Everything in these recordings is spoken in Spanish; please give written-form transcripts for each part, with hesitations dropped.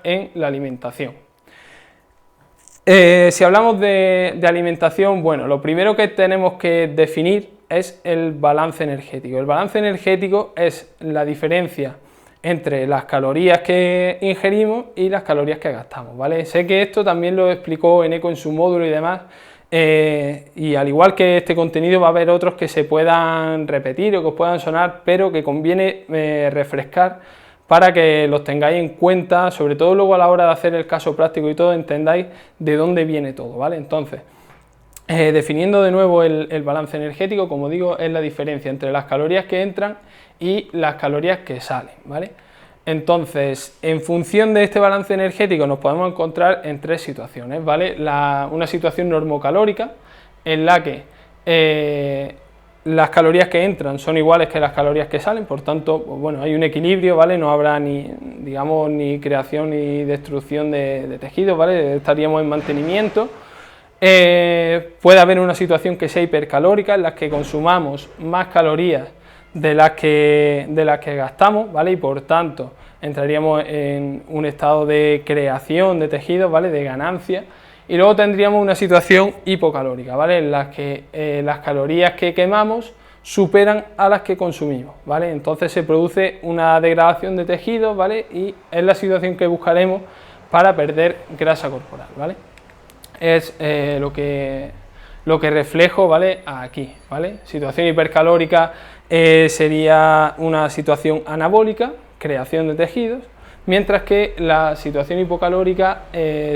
en la alimentación. Si hablamos de alimentación, bueno, lo primero que tenemos que definir es el balance energético. El balance energético es la diferencia entre las calorías que ingerimos y las calorías que gastamos, ¿vale? Sé que esto también lo explicó Eneco en su módulo y demás, y al igual que este contenido va a haber otros que se puedan repetir o que os puedan sonar, pero que conviene refrescar para que los tengáis en cuenta, sobre todo luego a la hora de hacer el caso práctico y todo, entendáis de dónde viene todo, ¿vale? Entonces, definiendo de nuevo el balance energético, como digo, es la diferencia entre las calorías que entran y las calorías que salen, ¿vale? Entonces, en función de este balance energético nos podemos encontrar en tres situaciones, ¿vale? Una situación normocalórica, en la que las calorías que entran son iguales que las calorías que salen, por tanto, pues bueno, hay un equilibrio, ¿vale? No habrá ni, digamos, ni creación ni destrucción de tejidos, ¿vale? Estaríamos en mantenimiento. Puede haber una situación que sea hipercalórica, en la que consumamos más calorías de las que gastamos, ¿vale? Y por tanto entraríamos en un estado de creación de tejidos, ¿vale? De ganancia. Y luego tendríamos una situación hipocalórica, ¿vale? En la que las calorías que quemamos superan a las que consumimos, ¿vale? Entonces se produce una degradación de tejidos, ¿vale? Y es la situación que buscaremos para perder grasa corporal, ¿vale? Es lo que reflejo, ¿vale? Aquí, ¿vale? Situación hipercalórica sería una situación anabólica, creación de tejidos, mientras que la situación hipocalórica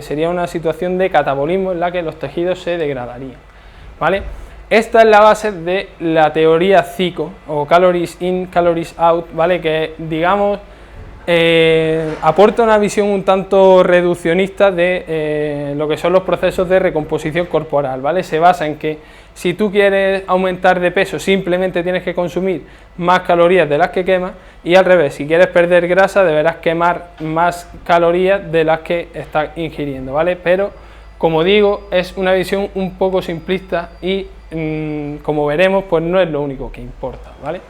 sería una situación de catabolismo en la que los tejidos se degradarían, ¿vale? Esta es la base de la teoría CICO, o Calories In, Calories Out, ¿vale? Que, digamos, aporta una visión un tanto reduccionista de lo que son los procesos de recomposición corporal, ¿vale? Se basa en que si tú quieres aumentar de peso simplemente tienes que consumir más calorías de las que quemas, y al revés, si quieres perder grasa deberás quemar más calorías de las que estás ingiriendo, ¿vale? Pero, como digo, es una visión un poco simplista y, como veremos, pues no es lo único que importa, ¿vale?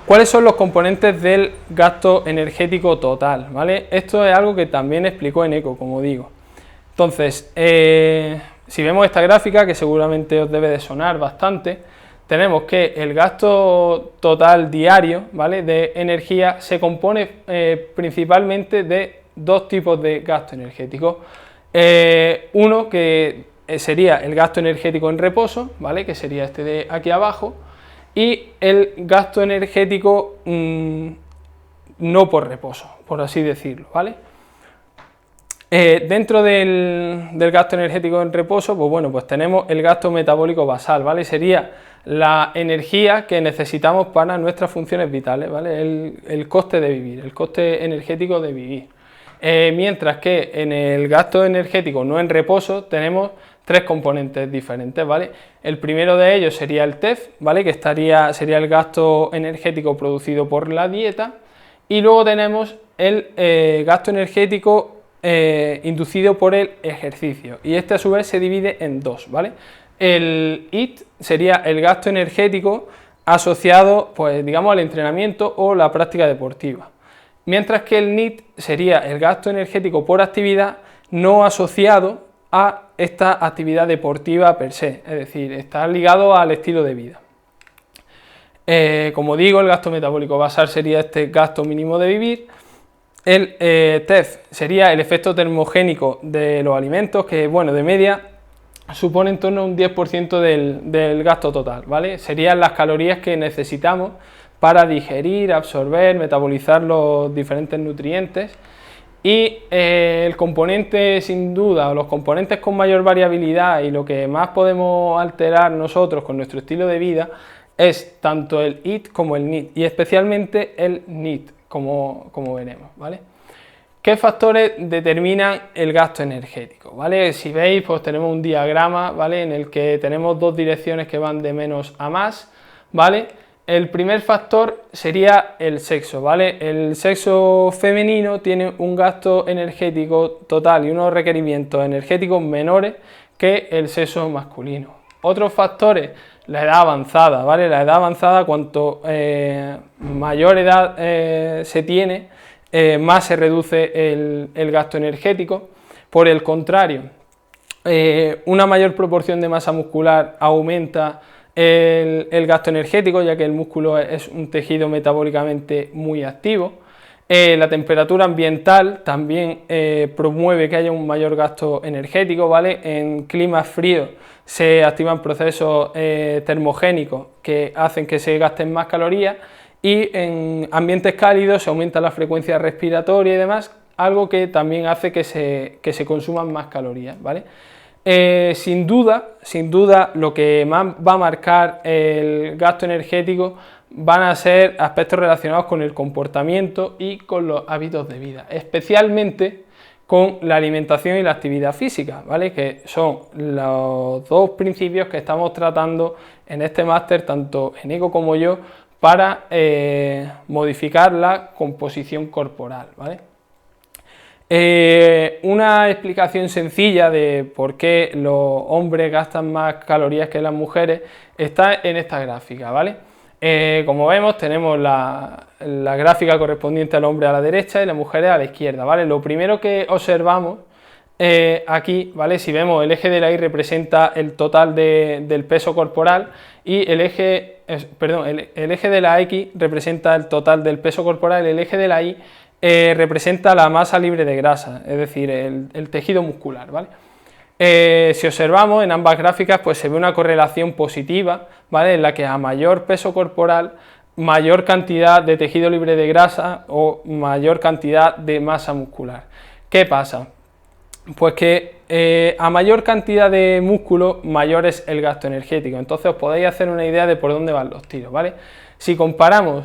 ¿Cuáles son los componentes del gasto energético total? ¿Vale? Esto es algo que también explicó Eneco, como digo. Entonces, si vemos esta gráfica, que seguramente os debe de sonar bastante, tenemos que el gasto total diario, ¿vale? De energía se compone principalmente de dos tipos de gasto energético. Uno que sería el gasto energético en reposo, ¿vale? Que sería este de aquí abajo, y el gasto energético no por reposo, por así decirlo, ¿vale? Dentro del gasto energético en reposo, pues bueno, pues tenemos el gasto metabólico basal, ¿vale? Sería la energía que necesitamos para nuestras funciones vitales, ¿vale? El coste de vivir, el coste energético de vivir. Mientras que en el gasto energético no en reposo tenemos tres componentes diferentes, ¿vale? El primero de ellos sería el TEF, ¿vale? Que sería el gasto energético producido por la dieta, y luego tenemos el gasto energético inducido por el ejercicio, y este a su vez se divide en dos, ¿vale? El IT sería el gasto energético asociado, pues digamos, al entrenamiento o la práctica deportiva, mientras que el NEAT sería el gasto energético por actividad no asociado a esta actividad deportiva per se, es decir, está ligado al estilo de vida. Como digo, el gasto metabólico basal sería este gasto mínimo de vivir. El TEF sería el efecto termogénico de los alimentos, que, bueno, de media supone en torno a un 10% del gasto total, ¿vale? Serían las calorías que necesitamos para digerir, absorber, metabolizar los diferentes nutrientes. Y el componente, sin duda, o los componentes con mayor variabilidad y lo que más podemos alterar nosotros con nuestro estilo de vida, es tanto el IT como el NEAT, y especialmente el NEAT, como veremos, ¿vale? ¿Qué factores determinan el gasto energético? ¿Vale? Si veis, pues tenemos un diagrama, ¿vale? En el que tenemos dos direcciones que van de menos a más, ¿vale? El primer factor sería el sexo, ¿vale? El sexo femenino tiene un gasto energético total y unos requerimientos energéticos menores que el sexo masculino. Otros factores, la edad avanzada, ¿vale? La edad avanzada, cuanto mayor edad se tiene, más se reduce el gasto energético. Por el contrario, una mayor proporción de masa muscular aumenta el gasto energético, ya que el músculo es un tejido metabólicamente muy activo. La temperatura ambiental también promueve que haya un mayor gasto energético, ¿vale? En climas fríos se activan procesos termogénicos que hacen que se gasten más calorías, y en ambientes cálidos se aumenta la frecuencia respiratoria y demás, algo que también hace que se consuman más calorías, ¿vale? Sin duda, lo que más va a marcar el gasto energético van a ser aspectos relacionados con el comportamiento y con los hábitos de vida, especialmente con la alimentación y la actividad física, ¿vale? Que son los dos principios que estamos tratando en este máster, tanto Eneco como yo, para modificar la composición corporal, ¿vale? Una explicación sencilla de por qué los hombres gastan más calorías que las mujeres está en esta gráfica, ¿vale? Como vemos, tenemos la gráfica correspondiente al hombre a la derecha y las mujeres a la izquierda, ¿vale? Lo primero que observamos aquí, ¿vale? Si vemos, el eje de la Y representa el total del peso corporal, y el eje de la X representa el total del peso corporal, y el eje de la Y representa la masa libre de grasa, es decir, el tejido muscular, ¿vale? Si observamos en ambas gráficas, pues se ve una correlación positiva, ¿vale? En la que a mayor peso corporal, mayor cantidad de tejido libre de grasa o mayor cantidad de masa muscular. ¿Qué pasa? Pues que a mayor cantidad de músculo, mayor es el gasto energético. Entonces os podéis hacer una idea de por dónde van los tiros, ¿vale? Si comparamos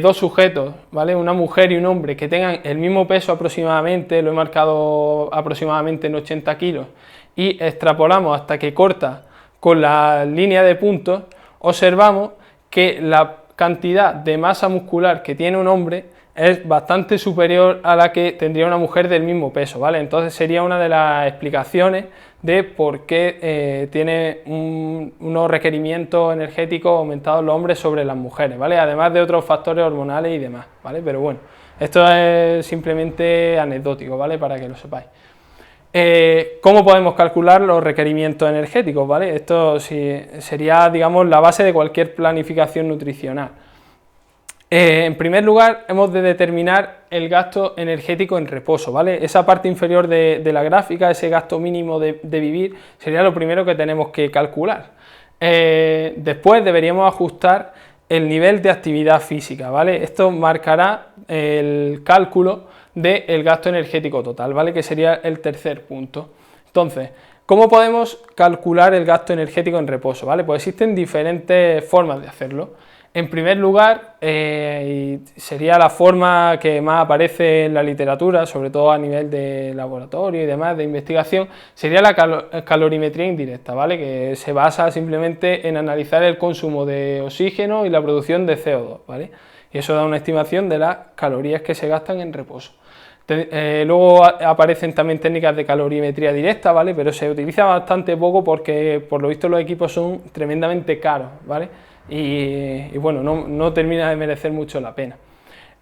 dos sujetos, ¿vale? Una mujer y un hombre que tengan el mismo peso aproximadamente, lo he marcado aproximadamente en 80 kilos, y extrapolamos hasta que corta con la línea de puntos, observamos que la cantidad de masa muscular que tiene un hombre es bastante superior a la que tendría una mujer del mismo peso, ¿vale? Entonces sería una de las explicaciones de por qué tiene unos requerimientos energéticos aumentados los hombres sobre las mujeres, ¿vale? Además de otros factores hormonales y demás, ¿vale? Pero bueno, esto es simplemente anecdótico, ¿vale? Para que lo sepáis. ¿Cómo podemos calcular los requerimientos energéticos, ¿vale? Esto sería, digamos, la base de cualquier planificación nutricional. En primer lugar, hemos de determinar el gasto energético en reposo, ¿vale? Esa parte inferior de la gráfica, ese gasto mínimo de vivir, sería lo primero que tenemos que calcular. Después deberíamos ajustar el nivel de actividad física, ¿vale? Esto marcará el cálculo del gasto energético total, ¿vale? Que sería el tercer punto. Entonces, ¿cómo podemos calcular el gasto energético en reposo? ¿Vale? Pues existen diferentes formas de hacerlo. En primer lugar, y sería la forma que más aparece en la literatura, sobre todo a nivel de laboratorio y demás, de investigación, sería la calorimetría indirecta, ¿vale? Que se basa simplemente en analizar el consumo de oxígeno y la producción de CO2, ¿vale? Y eso da una estimación de las calorías que se gastan en reposo. Luego aparecen también técnicas de calorimetría directa, ¿vale? Pero se utiliza bastante poco porque por lo visto los equipos son tremendamente caros, ¿vale? Y bueno, no termina de merecer mucho la pena.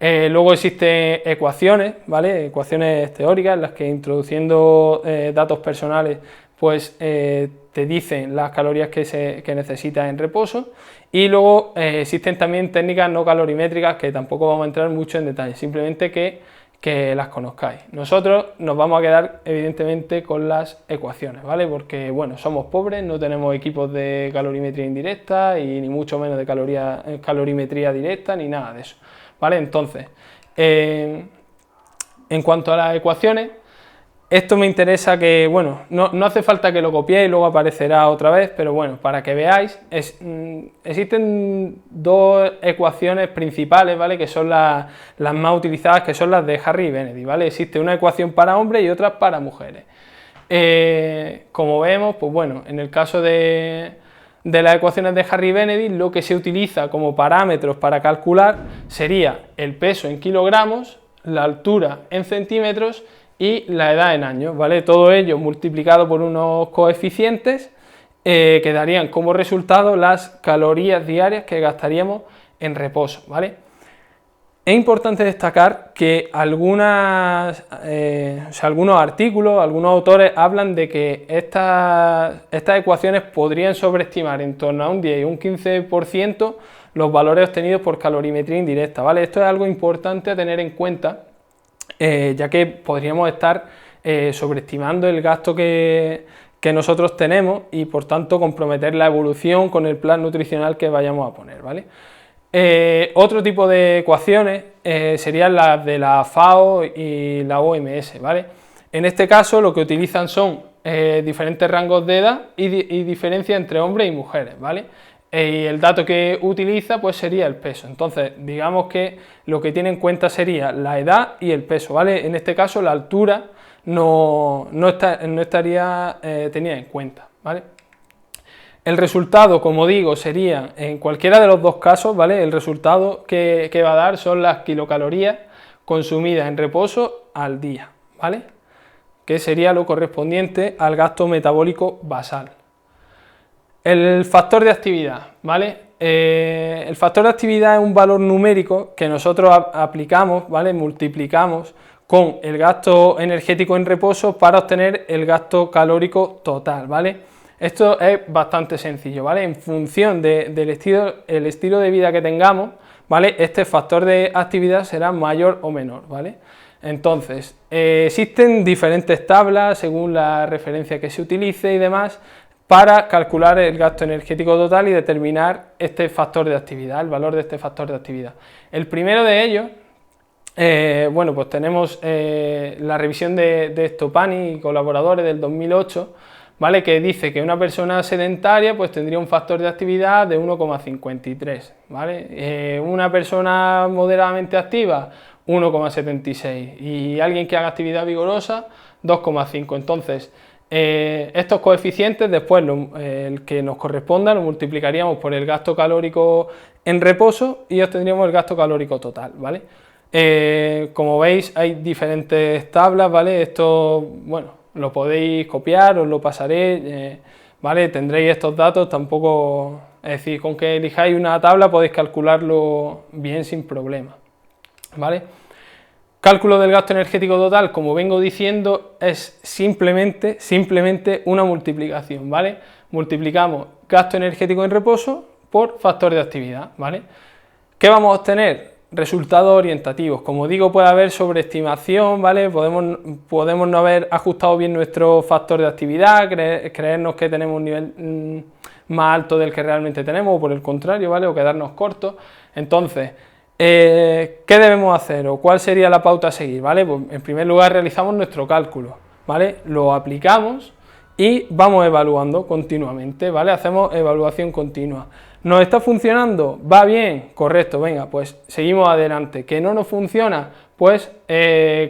Luego existen ecuaciones, ¿vale? Ecuaciones teóricas en las que introduciendo datos personales pues te dicen las calorías que necesitas en reposo. Y luego existen también técnicas no calorimétricas que tampoco vamos a entrar mucho en detalle, simplemente que las conozcáis. Nosotros nos vamos a quedar evidentemente con las ecuaciones, ¿vale? Porque bueno, somos pobres, no tenemos equipos de calorimetría indirecta y ni mucho menos de calorimetría directa ni nada de eso, ¿vale? Entonces, en cuanto a las ecuaciones, esto me interesa que, bueno, no hace falta que lo copiéis, luego aparecerá otra vez, pero bueno, para que veáis, existen dos ecuaciones principales, ¿vale? Que son las más utilizadas, que son las de Harry y Benedict, ¿vale? Existe una ecuación para hombres y otra para mujeres. Como vemos, pues bueno, en el caso de las ecuaciones de Harry y Benedict, lo que se utiliza como parámetros para calcular sería el peso en kilogramos, la altura en centímetros y la edad en años, ¿vale? Todo ello multiplicado por unos coeficientes que darían como resultado las calorías diarias que gastaríamos en reposo, ¿vale? Es importante destacar que algunos artículos, algunos autores hablan de que estas ecuaciones podrían sobreestimar en torno a un 10 y un 15% los valores obtenidos por calorimetría indirecta, ¿vale? Esto es algo importante a tener en cuenta, ya que podríamos estar sobreestimando el gasto que nosotros tenemos y por tanto comprometer la evolución con el plan nutricional que vayamos a poner, ¿vale? Otro tipo de ecuaciones serían las de la FAO y la OMS, ¿vale? En este caso lo que utilizan son diferentes rangos de edad y diferencia entre hombres y mujeres, ¿vale? Y el dato que utiliza pues sería el peso. Entonces digamos que lo que tiene en cuenta sería la edad y el peso, ¿vale? En este caso la altura no estaría tenida en cuenta, ¿vale? El resultado, como digo, sería en cualquiera de los dos casos, ¿vale? El resultado que va a dar son las kilocalorías consumidas en reposo al día, ¿vale? Que sería lo correspondiente al gasto metabólico basal. El factor de actividad, ¿vale? El factor de actividad es un valor numérico que nosotros aplicamos, ¿vale? Multiplicamos con el gasto energético en reposo para obtener el gasto calórico total, ¿vale? Esto es bastante sencillo, ¿vale? En función del estilo de vida que tengamos, ¿vale? Este factor de actividad será mayor o menor, ¿vale? Entonces, existen diferentes tablas según la referencia que se utilice y demás para calcular el gasto energético total y determinar este factor de actividad, el valor de este factor de actividad. El primero de ellos, bueno, pues tenemos la revisión de Stopani y colaboradores del 2008, ¿vale? Que dice que una persona sedentaria pues tendría un factor de actividad de 1,53, ¿vale? Una persona moderadamente activa 1,76 y alguien que haga actividad vigorosa 2,5. Entonces estos coeficientes después el que nos corresponda lo multiplicaríamos por el gasto calórico en reposo y obtendríamos el gasto calórico total, ¿vale? Como veis hay diferentes tablas, ¿vale? Esto, bueno, lo podéis copiar, os lo pasaré, ¿vale? Tendréis estos datos, tampoco, es decir, con que elijáis una tabla podéis calcularlo bien sin problema, ¿vale? Cálculo del gasto energético total, como vengo diciendo, es simplemente una multiplicación, ¿vale? Multiplicamos gasto energético en reposo por factor de actividad, ¿vale? ¿Qué vamos a obtener? Resultados orientativos. Como digo, puede haber sobreestimación, ¿vale? Podemos no haber ajustado bien nuestro factor de actividad, creernos que tenemos un nivel más alto del que realmente tenemos, o por el contrario, ¿vale? O quedarnos cortos. Entonces, ¿qué debemos hacer o cuál sería la pauta a seguir, ¿vale? Pues en primer lugar realizamos nuestro cálculo, ¿vale? Lo aplicamos y vamos evaluando continuamente, ¿vale? Hacemos evaluación continua. ¿Nos está funcionando? ¿Va bien? Correcto, venga, pues seguimos adelante. ¿Que no nos funciona? Pues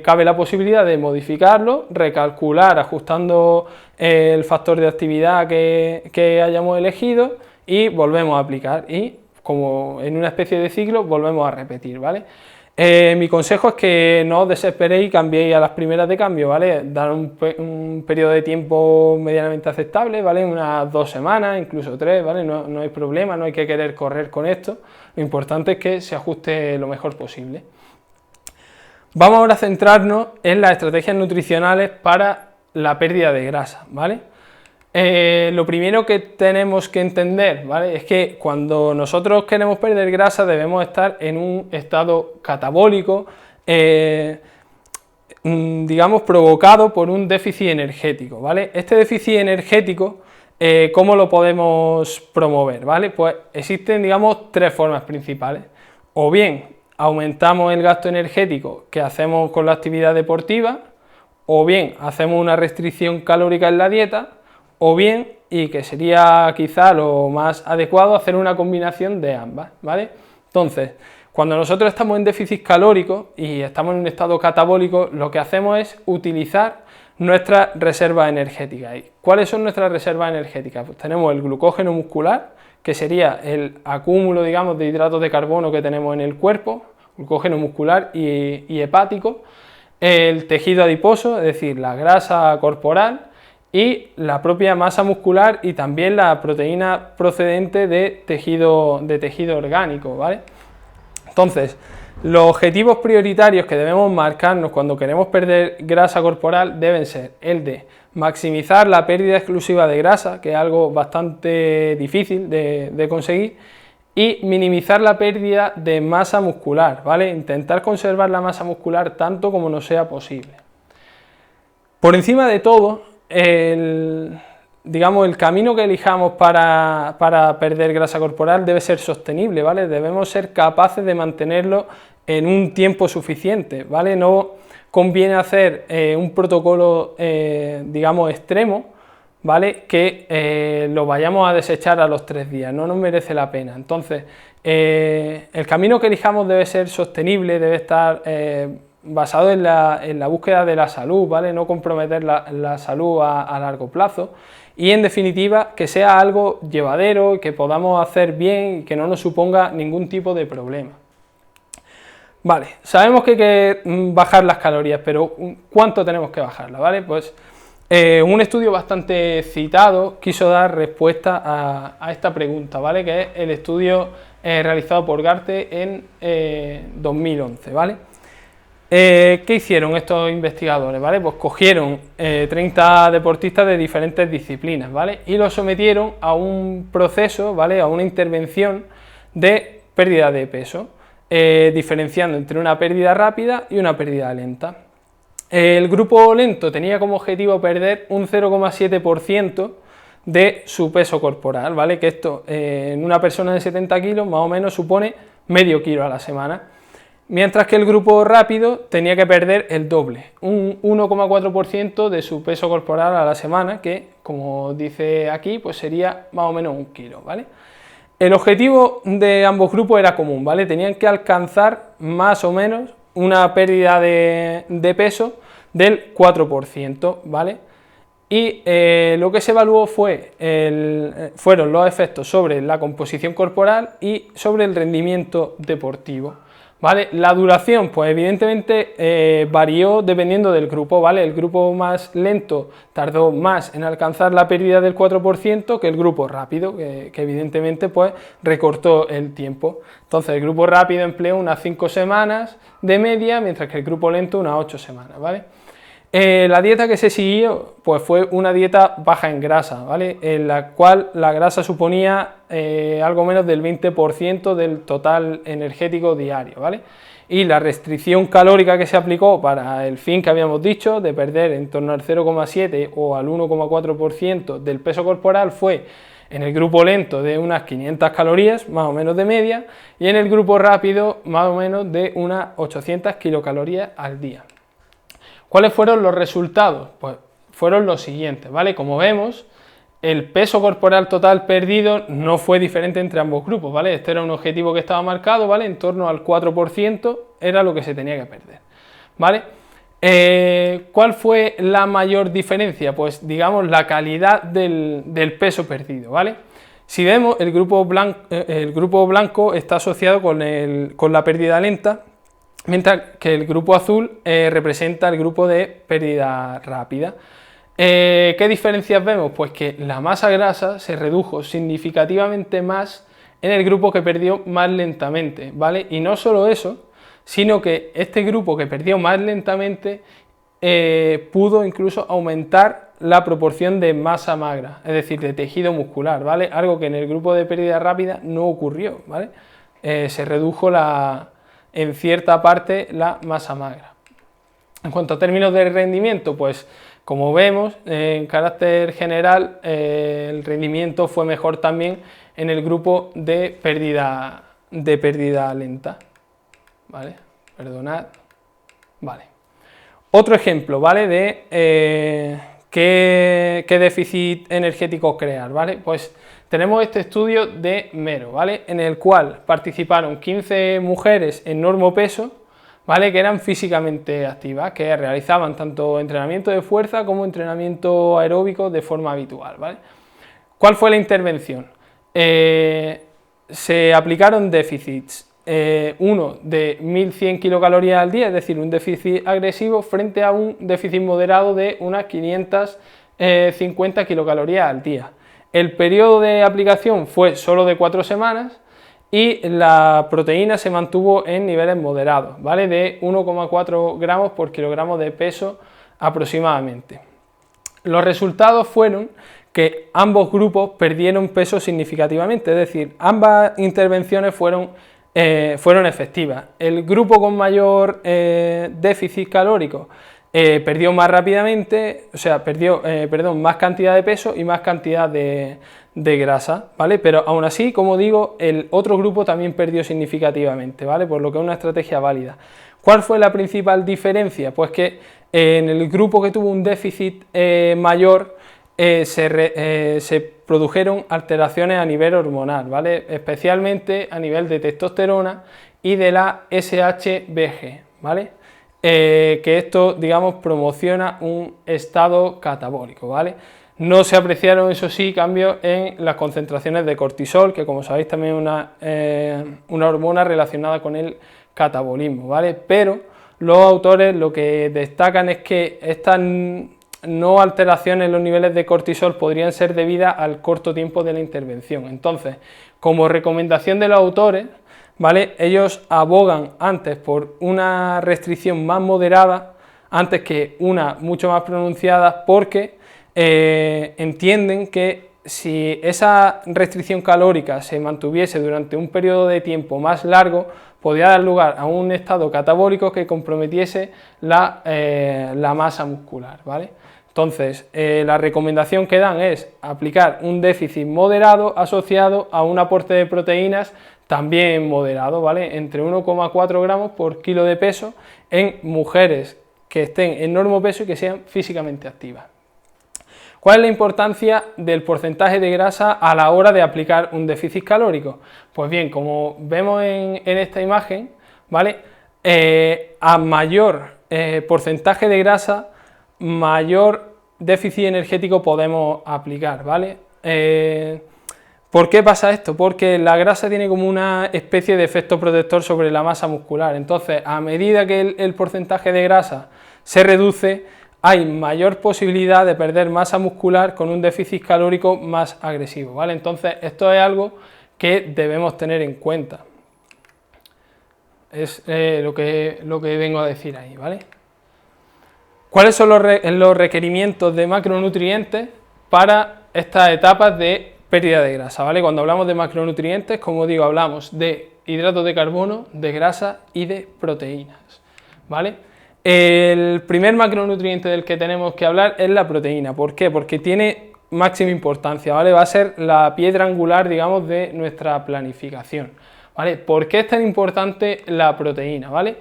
cabe la posibilidad de modificarlo, recalcular ajustando el factor de actividad que hayamos elegido y volvemos a aplicar y como en una especie de ciclo volvemos a repetir, ¿vale? Mi consejo es que no os desesperéis y cambiéis a las primeras de cambio, ¿vale? Dar un periodo de tiempo medianamente aceptable, ¿vale? Unas 2 semanas, incluso 3, ¿vale? No hay problema, no hay que querer correr con esto, lo importante es que se ajuste lo mejor posible. Vamos ahora a centrarnos en las estrategias nutricionales para la pérdida de grasa, ¿vale? Lo primero que tenemos que entender, ¿vale? Es que cuando nosotros queremos perder grasa debemos estar en un estado catabólico, digamos provocado por un déficit energético, ¿vale? Este déficit energético, ¿cómo lo podemos promover, ¿vale? Pues existen, digamos, 3 formas principales. O bien aumentamos el gasto energético que hacemos con la actividad deportiva, o bien hacemos una restricción calórica en la dieta, o bien, y que sería quizá lo más adecuado, hacer una combinación de ambas, ¿vale? Entonces, cuando nosotros estamos en déficit calórico y estamos en un estado catabólico, lo que hacemos es utilizar nuestras reservas energéticas. ¿Y cuáles son nuestras reservas energéticas? Pues tenemos el glucógeno muscular, que sería el acúmulo, digamos, de hidratos de carbono que tenemos en el cuerpo, glucógeno muscular y hepático, el tejido adiposo, es decir, la grasa corporal, y la propia masa muscular y también la proteína procedente de tejido orgánico, ¿vale? Entonces, Los objetivos prioritarios que debemos marcarnos cuando queremos perder grasa corporal deben ser el de maximizar la pérdida exclusiva de grasa, que es algo bastante difícil de conseguir, y minimizar la pérdida de masa muscular, ¿vale? Intentar conservar la masa muscular tanto como nos sea posible. Por encima de todo, digamos, el camino que elijamos para perder grasa corporal debe ser sostenible, ¿vale? Debemos ser capaces de mantenerlo en un tiempo suficiente, ¿vale? No conviene hacer un protocolo, digamos, extremo, ¿vale? Que lo vayamos a desechar a los 3 días, no nos merece la pena. Entonces, el camino que elijamos debe ser sostenible, debe estar basado en la búsqueda de la salud, ¿vale? No comprometer la salud a largo plazo. Y en definitiva, que sea algo llevadero, que podamos hacer bien y que no nos suponga ningún tipo de problema. Vale, sabemos que hay que bajar las calorías, pero ¿cuánto tenemos que bajarlas? ¿Vale? Pues un estudio bastante citado quiso dar respuesta a esta pregunta, ¿vale? Que es el estudio realizado por Garte en 2011, ¿vale? ¿Qué hicieron estos investigadores? ¿Vale? Pues cogieron 30 deportistas de diferentes disciplinas, ¿vale? Y los sometieron a un proceso, ¿vale? A una intervención de pérdida de peso, diferenciando entre una pérdida rápida y una pérdida lenta. El grupo lento tenía como objetivo perder un 0,7% de su peso corporal, ¿vale? Que esto en una persona de 70 kilos más o menos supone medio kilo a la semana. Mientras que el grupo rápido tenía que perder el doble, un 1,4% de su peso corporal a la semana, que como dice aquí, pues sería más o menos 1 kilo, ¿vale? El objetivo de ambos grupos era común, ¿vale? Tenían que alcanzar más o menos una pérdida de peso del 4%, ¿vale? Y lo que se evaluó fueron los efectos sobre la composición corporal y sobre el rendimiento deportivo. ¿Vale? La duración, pues evidentemente varió dependiendo del grupo, ¿vale? El grupo más lento tardó más en alcanzar la pérdida del 4% que el grupo rápido, que evidentemente pues recortó el tiempo. Entonces el grupo rápido empleó unas 5 semanas de media, mientras que el grupo lento unas 8 semanas, ¿vale? La dieta que se siguió pues fue una dieta baja en grasa, ¿vale? En la cual la grasa suponía algo menos del 20% del total energético diario, ¿vale? Y la restricción calórica que se aplicó para el fin que habíamos dicho, de perder en torno al 0,7 o al 1,4% del peso corporal, fue en el grupo lento de unas 500 calorías, más o menos de media, y en el grupo rápido más o menos de unas 800 kilocalorías al día. ¿Cuáles fueron los resultados? Pues fueron los siguientes, ¿vale? Como vemos, el peso corporal total perdido no fue diferente entre ambos grupos, ¿vale? Este era un objetivo que estaba marcado, ¿vale? En torno al 4% era lo que se tenía que perder, ¿vale? ¿Cuál fue la mayor diferencia? Pues digamos la calidad del peso perdido, ¿vale? Si vemos, el grupo blanco está asociado con la pérdida lenta, mientras que el grupo azul representa el grupo de pérdida rápida. ¿Qué diferencias vemos? Pues que la masa grasa se redujo significativamente más en el grupo que perdió más lentamente, ¿vale? Y no solo eso, sino que este grupo que perdió más lentamente pudo incluso aumentar la proporción de masa magra, es decir, de tejido muscular, ¿vale? Algo que en el grupo de pérdida rápida no ocurrió, ¿vale? Se redujo en cierta parte la masa magra. En cuanto a términos de rendimiento, pues como vemos, en carácter general, el rendimiento fue mejor también en el grupo de pérdida lenta. ¿Vale? Perdonad. Vale. Otro ejemplo, ¿vale? De qué déficit energético crear, ¿vale? Pues tenemos este estudio de Mero, ¿vale? En el cual participaron 15 mujeres en normopeso, ¿vale? Que eran físicamente activas, que realizaban tanto entrenamiento de fuerza como entrenamiento aeróbico de forma habitual, ¿vale? ¿Cuál fue la intervención? Se aplicaron déficits, uno de 1100 kilocalorías al día, es decir, un déficit agresivo, frente a un déficit moderado de unas 550 kilocalorías al día. El periodo de aplicación fue solo de 4 semanas y la proteína se mantuvo en niveles moderados, ¿vale? De 1,4 gramos por kilogramo de peso aproximadamente. Los resultados fueron que ambos grupos perdieron peso significativamente, es decir, ambas intervenciones fueron efectivas. El grupo con mayor déficit calórico perdió más rápidamente, o sea, perdió más cantidad de peso y más cantidad de grasa, ¿vale? Pero aún así, como digo, el otro grupo también perdió significativamente, ¿vale? Por lo que es una estrategia válida. ¿Cuál fue la principal diferencia? Pues que en el grupo que tuvo un déficit mayor se produjeron alteraciones a nivel hormonal, ¿vale? Especialmente a nivel de testosterona y de la SHBG, ¿vale? Que esto, digamos, promociona un estado catabólico, ¿vale? No se apreciaron, eso sí, cambios en las concentraciones de cortisol, que como sabéis también es una hormona relacionada con el catabolismo, ¿vale? Pero los autores lo que destacan es que estas no alteraciones en los niveles de cortisol podrían ser debidas al corto tiempo de la intervención. Entonces, como recomendación de los autores, ¿vale? Ellos abogan antes por una restricción más moderada antes que una mucho más pronunciada, porque entienden que si esa restricción calórica se mantuviese durante un periodo de tiempo más largo, podría dar lugar a un estado catabólico que comprometiese la masa muscular, ¿vale? Entonces, la recomendación que dan es aplicar un déficit moderado asociado a un aporte de proteínas también moderado, ¿vale? Entre 1,4 gramos por kilo de peso en mujeres que estén en normopeso y que sean físicamente activas. ¿Cuál es la importancia del porcentaje de grasa a la hora de aplicar un déficit calórico? Pues bien, como vemos en esta imagen, ¿vale? A mayor porcentaje de grasa, mayor déficit energético podemos aplicar, ¿vale? ¿Por qué pasa esto? Porque la grasa tiene como una especie de efecto protector sobre la masa muscular. Entonces, a medida que el porcentaje de grasa se reduce, hay mayor posibilidad de perder masa muscular con un déficit calórico más agresivo, ¿vale? Entonces, esto es algo que debemos tener en cuenta. Es lo que vengo a decir ahí, ¿vale? ¿Cuáles son los requerimientos de macronutrientes para estas etapas de pérdida de grasa, ¿vale? Cuando hablamos de macronutrientes, como digo, hablamos de hidratos de carbono, de grasa y de proteínas, ¿vale? El primer macronutriente del que tenemos que hablar es la proteína. ¿Por qué? Porque tiene máxima importancia, ¿vale? Va a ser la piedra angular, digamos, de nuestra planificación, ¿vale? ¿Por qué es tan importante la proteína, ¿vale?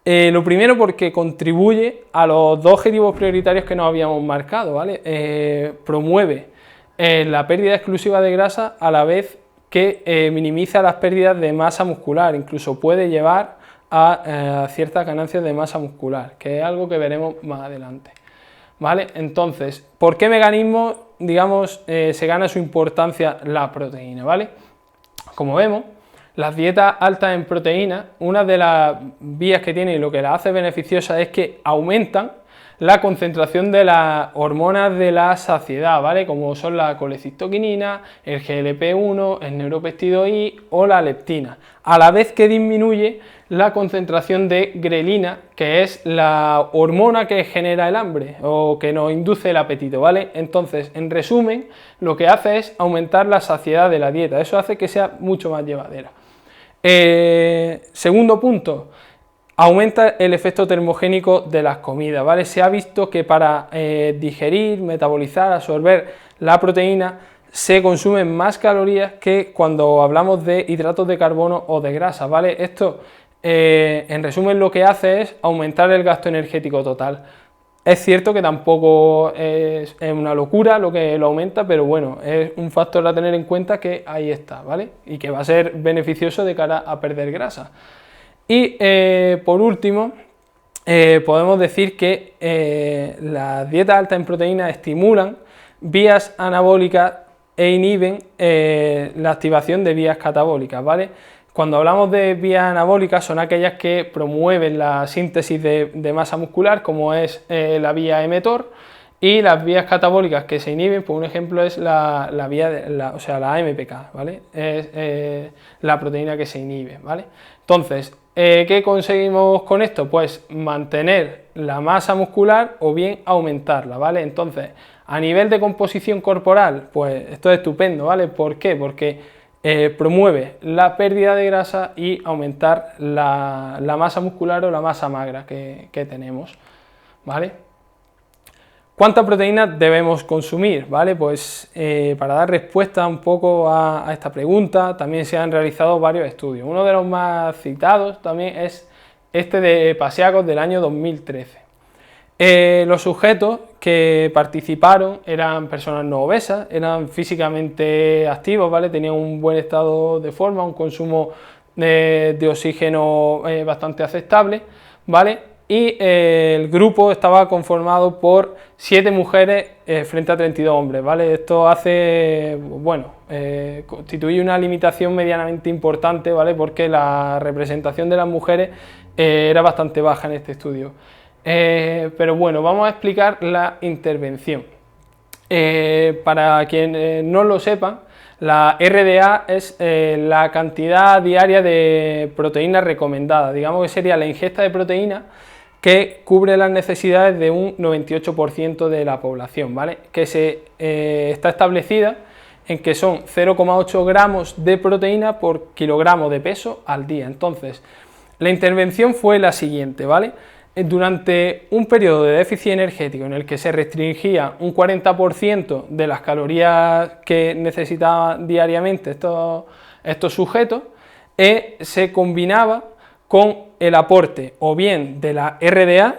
Lo primero, porque contribuye a los dos objetivos prioritarios que nos habíamos marcado, ¿vale? Promueve la pérdida exclusiva de grasa a la vez que minimiza las pérdidas de masa muscular, incluso puede llevar a ciertas ganancias de masa muscular, que es algo que veremos más adelante, ¿vale? Entonces, ¿por qué mecanismo, digamos, se gana su importancia la proteína, ¿vale? Como vemos, las dietas altas en proteínas, una de las vías que tiene y lo que las hace beneficiosas es que aumentan la concentración de las hormonas de la saciedad, ¿vale? Como son la colecistoquinina, el GLP-1, el neuropéptido I o la leptina, a la vez que disminuye la concentración de grelina, que es la hormona que genera el hambre o que nos induce el apetito, ¿vale? Entonces, en resumen, lo que hace es aumentar la saciedad de la dieta, eso hace que sea mucho más llevadera. Segundo punto, aumenta el efecto termogénico de las comidas, ¿vale? Se ha visto que para digerir, metabolizar, absorber la proteína se consumen más calorías que cuando hablamos de hidratos de carbono o de grasa, ¿vale? Esto, en resumen, lo que hace es aumentar el gasto energético total. Es cierto que tampoco es una locura lo que lo aumenta, pero bueno, es un factor a tener en cuenta que ahí está, ¿vale? Y que va a ser beneficioso de cara a perder grasa. Y por último, podemos decir que las dietas altas en proteínas estimulan vías anabólicas e inhiben la activación de vías catabólicas, ¿vale? Cuando hablamos de vías anabólicas son aquellas que promueven la síntesis de masa muscular, como es la vía mTOR, Y las vías catabólicas que se inhiben, pues un ejemplo es la vía o sea, la AMPK, ¿vale? Es la proteína que se inhibe, ¿vale? Entonces, ¿qué conseguimos con esto? Pues mantener la masa muscular o bien aumentarla, ¿vale? Entonces, a nivel de composición corporal, pues esto es estupendo, ¿vale? ¿Por qué? Porque promueve la pérdida de grasa y aumentar la masa muscular o la masa magra que tenemos, ¿vale? ¿Cuánta proteína debemos consumir? ¿Vale? Pues para dar respuesta un poco a esta pregunta, también se han realizado varios estudios. Uno de los más citados también es este de Pasiakos del año 2013. Los sujetos que participaron eran personas no obesas, eran físicamente activos, ¿vale? Tenían un buen estado de forma, un consumo de oxígeno bastante aceptable, ¿vale? Y el grupo estaba conformado por 7 mujeres frente a 32 hombres, ¿vale? Esto hace, bueno, constituye una limitación medianamente importante, ¿vale? Porque la representación de las mujeres era bastante baja en este estudio. Pero bueno, vamos a explicar la intervención. Para quien no lo sepa, la RDA es la cantidad diaria de proteína recomendada, digamos que sería la ingesta de proteína que cubre las necesidades de un 98% de la población, ¿vale? Que está establecida en que son 0,8 gramos de proteína por kilogramo de peso al día. Entonces, la intervención fue la siguiente, ¿vale? Durante un periodo de déficit energético en el que se restringía un 40% de las calorías que necesitaban diariamente estos sujetos, se combinaba con el aporte o bien de la RDA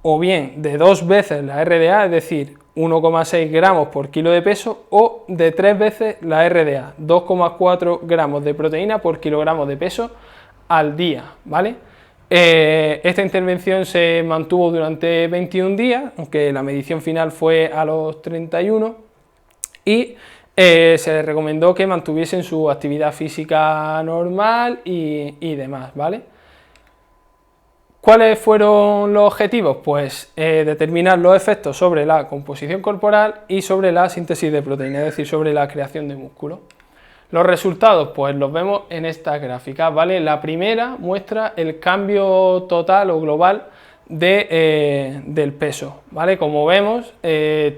o bien de 2 veces la RDA, es decir, 1,6 gramos por kilo de peso, o de 3 veces la RDA, 2,4 gramos de proteína por kilogramo de peso al día, ¿vale? Esta intervención se mantuvo durante 21 días, aunque la medición final fue a los 31, y se les recomendó que mantuviesen su actividad física normal y demás, ¿vale? ¿Cuáles fueron los objetivos? Pues determinar los efectos sobre la composición corporal y sobre la síntesis de proteína, es decir, sobre la creación de músculo. Los resultados, pues los vemos en esta gráfica, ¿vale? La primera muestra el cambio total o global del peso, ¿vale? Como vemos,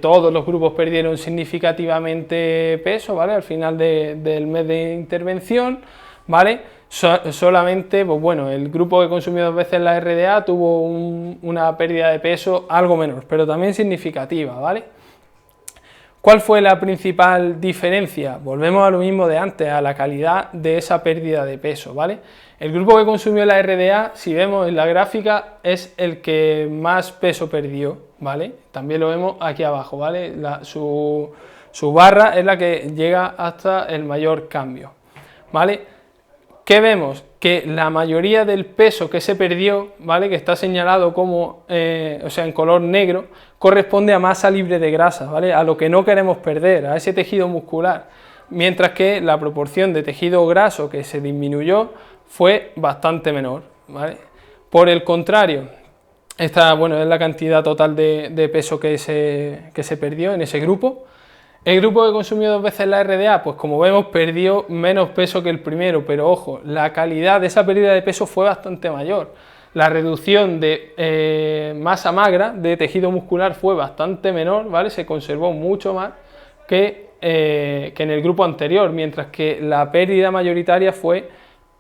todos los grupos perdieron significativamente peso, ¿vale? Al final del mes de intervención, ¿vale? Solamente, pues bueno, el grupo que consumió 2 veces la RDA tuvo una pérdida de peso algo menor, pero también significativa, ¿vale? ¿Cuál fue la principal diferencia? Volvemos a lo mismo de antes, a la calidad de esa pérdida de peso, ¿vale? El grupo que consumió la RDA, si vemos en la gráfica, es el que más peso perdió, ¿vale? También lo vemos aquí abajo, ¿vale? Su barra es la que llega hasta el mayor cambio, ¿vale? ¿Qué vemos? Que la mayoría del peso que se perdió, ¿vale? Que está señalado como, o sea, en color negro, corresponde a masa libre de grasa, ¿vale? A lo que no queremos perder, a ese tejido muscular, mientras que la proporción de tejido graso que se disminuyó fue bastante menor, ¿vale? Por el contrario, esta, bueno, es la cantidad total de peso que se perdió en ese grupo. El grupo que consumió 2 veces la RDA, pues como vemos, perdió menos peso que el primero, pero ojo, la calidad de esa pérdida de peso fue bastante mayor. La reducción de masa magra, de tejido muscular, fue bastante menor, ¿vale? Se conservó mucho más que en el grupo anterior, mientras que la pérdida mayoritaria fue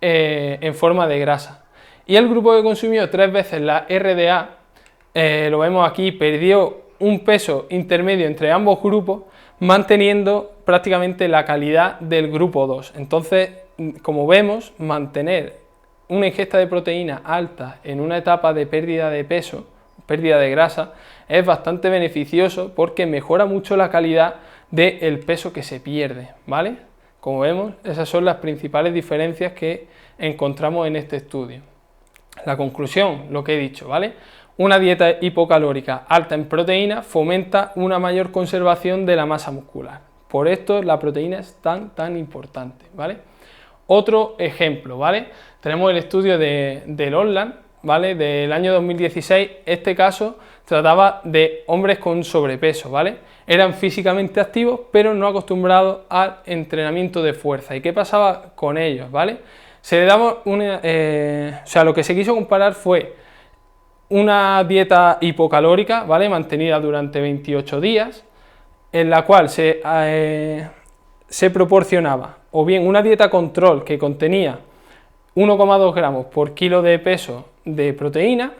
en forma de grasa. Y el grupo que consumió 3 veces la RDA, lo vemos aquí, perdió un peso intermedio entre ambos grupos, manteniendo prácticamente la calidad del grupo 2. Entonces, como vemos, mantener una ingesta de proteína alta en una etapa de pérdida de peso, pérdida de grasa, es bastante beneficioso porque mejora mucho la calidad del peso que se pierde, ¿vale? Como vemos, esas son las principales diferencias que encontramos en este estudio. La conclusión, lo que he dicho, ¿vale? Una dieta hipocalórica alta en proteína fomenta una mayor conservación de la masa muscular. Por esto la proteína es tan importante, ¿vale? Otro ejemplo, ¿vale? Tenemos el estudio del Online, ¿vale? Del año 2016. Este caso trataba de hombres con sobrepeso, ¿vale? Eran físicamente activos, pero no acostumbrados al entrenamiento de fuerza. ¿Y qué pasaba con ellos, ¿vale? Se le daba lo que se quiso comparar fue una dieta hipocalórica, ¿vale? Mantenida durante 28 días, en la cual se proporcionaba o bien una dieta control que contenía 1,2 gramos por kilo de peso de proteína,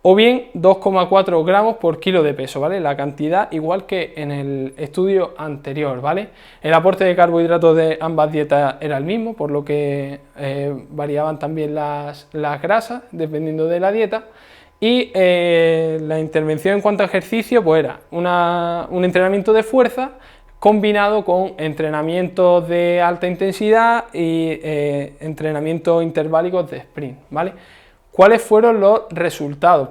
o bien 2,4 gramos por kilo de peso, ¿vale? La cantidad igual que en el estudio anterior, ¿vale? El aporte de carbohidratos de ambas dietas era el mismo, por lo que variaban también las grasas dependiendo de la dieta. Y la intervención en cuanto a ejercicio pues era un entrenamiento de fuerza combinado con entrenamientos de alta intensidad y entrenamientos interválicos de sprint, ¿vale? ¿Cuáles fueron los resultados?